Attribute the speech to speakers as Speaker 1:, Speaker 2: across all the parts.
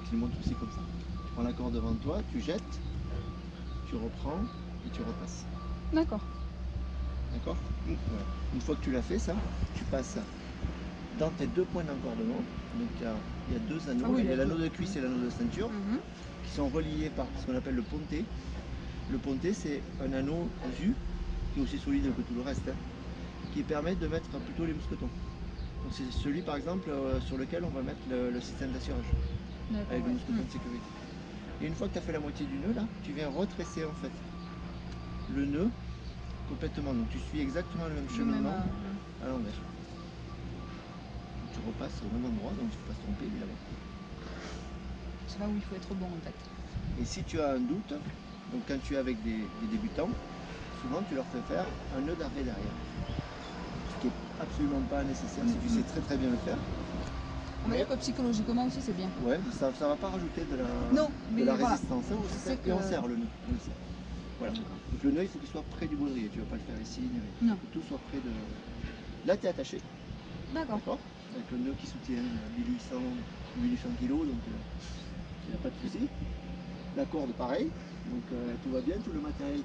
Speaker 1: je le montre aussi comme ça. Tu prends la corde devant toi, tu jettes, tu reprends et tu repasses.
Speaker 2: D'accord.
Speaker 1: D'accord? Voilà. Une fois que tu l'as fait ça, tu passes dans tes deux points d'encordement. Donc il y a deux anneaux,
Speaker 2: Ah oui,
Speaker 1: il y a
Speaker 2: il y a
Speaker 1: l'anneau
Speaker 2: deux.
Speaker 1: de cuisse et l'anneau de ceinture qui sont reliés par ce qu'on appelle le pontet. Le pontet, c'est un anneau cousu, qui est aussi solide que tout le reste, hein, qui permet de mettre plutôt les mousquetons. Donc c'est celui par exemple sur lequel on va mettre le système d'assurage avec le mousqueton de sécurité. Et une fois que tu as fait la moitié du nœud là, tu viens retresser en fait le nœud complètement. Donc tu suis exactement le même cheminement à l'envers. Tu repasses au même endroit, donc il ne faut pas se tromper évidemment.
Speaker 2: C'est là où il faut être bon en fait.
Speaker 1: Et si tu as un doute, donc quand tu es avec des débutants, souvent tu leur fais faire un nœud d'arrêt derrière. Ce qui n'est absolument pas nécessaire si tu sais très très bien le faire.
Speaker 2: On va dire que psychologiquement aussi c'est bien.
Speaker 1: Ouais, ça ne va pas rajouter de la
Speaker 2: voilà.
Speaker 1: résistance. Hein, et on serre le nœud. Voilà. Donc le nœud il faut qu'il soit près du baudrier, tu ne vas pas le faire ici. Il faut que tout soit près de. Là tu es attaché.
Speaker 2: D'accord.
Speaker 1: Avec le nœud qui soutient 1800 kg, donc il n'y a pas de souci. La corde pareil, donc tout va bien, tout le matériel.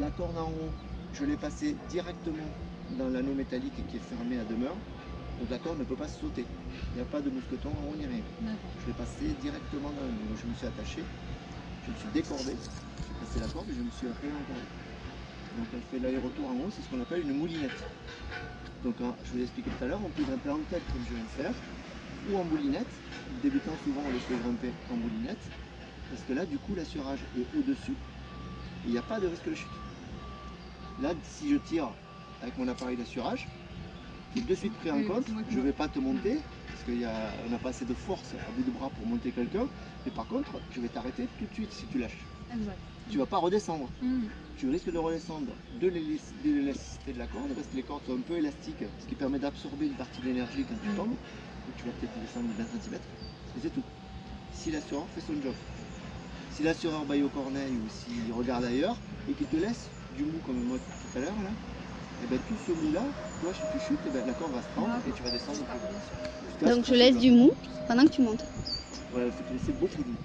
Speaker 1: La corde en haut, je l'ai passée directement dans l'anneau métallique qui est fermé à demeure. Donc la corde ne peut pas sauter. Il n'y a pas de mousqueton en haut ni rien. Je l'ai passée directement dans l'anneau. Je me suis attaché, je me suis décordé, j'ai passé la corde et je me suis réencordé. Donc elle fait l'aller-retour en haut, c'est ce qu'on appelle une moulinette. Donc je vous l'ai expliqué tout à l'heure, on peut grimper en tête comme je viens de faire, ou en moulinette. Les débutants souvent on les fait grimper en moulinette, parce que là du coup l'assurage est au-dessus, et il n'y a pas de risque de chute. Là si je tire avec mon appareil d'assurage, qui est de suite pris en compte, je ne vais pas te monter, parce qu'on n'a pas assez de force à bout de bras pour monter quelqu'un, mais par contre je vais t'arrêter tout de suite si tu lâches.
Speaker 2: Exact.
Speaker 1: Tu ne vas pas redescendre. Tu risques de redescendre de l'élasticité de la corde parce que les cordes sont un peu élastiques, ce qui permet d'absorber une partie de l'énergie quand tu tombes. Donc tu vas peut-être descendre de 20 cm et c'est tout. Si l'assureur fait son job, si l'assureur baille au corneille ou s'il regarde ailleurs et qu'il te laisse du mou comme moi tout à l'heure là, et ben tout ce mou là, toi si tu chutes, la corde va se prendre et tu vas descendre plus.
Speaker 3: Donc je laisse du mou pendant que tu montes.
Speaker 1: Voilà, il faut te laisser beaucoup de mou.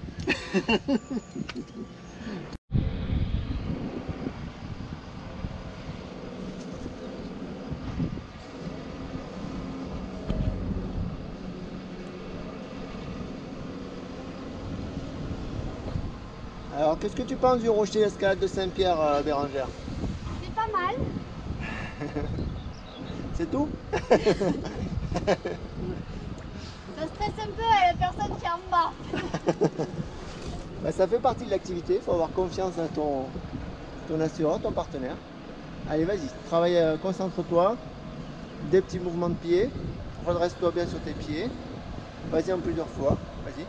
Speaker 1: Alors, qu'est-ce que tu penses du rocher d'escalade de Saint-Pierre, Bérangère?
Speaker 3: C'est pas mal.
Speaker 1: C'est tout?
Speaker 3: Ça stresse un peu à la personne qui est en bas.
Speaker 1: Bah, ça fait partie de l'activité, il faut avoir confiance dans ton assureur, ton partenaire. Allez, vas-y, travaille, concentre-toi. Des petits mouvements de pied. Redresse-toi bien sur tes pieds. Vas-y en plusieurs fois. Vas-y.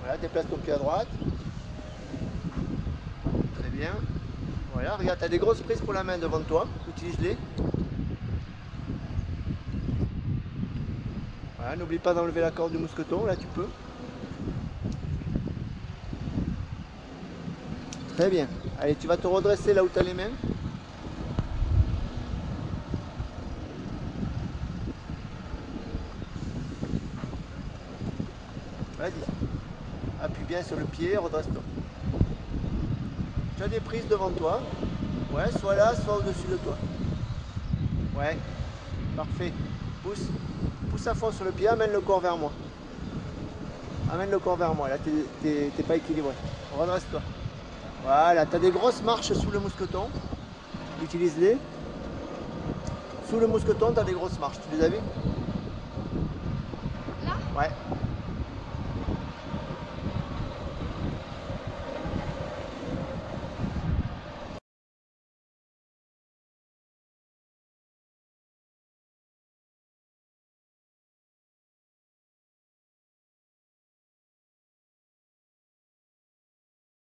Speaker 1: Voilà, déplace ton pied à droite. Très bien. Voilà, regarde, tu as des grosses prises pour la main devant toi. Utilise-les. Voilà, n'oublie pas d'enlever la corde du mousqueton, là tu peux. Très bien. Allez, tu vas te redresser là où tu as les mains. Vas-y. Appuie bien sur le pied, redresse-toi. Tu as des prises devant toi. Ouais, soit là, soit au-dessus de toi. Ouais, parfait. Pousse. Pousse à fond sur le pied, amène le corps vers moi. Amène le corps vers moi, là t'es pas équilibré. Redresse-toi. Voilà, tu as des grosses marches sous le mousqueton. Utilise-les. Sous le mousqueton, tu as des grosses marches. Tu les as vues?
Speaker 3: Là?
Speaker 1: Ouais.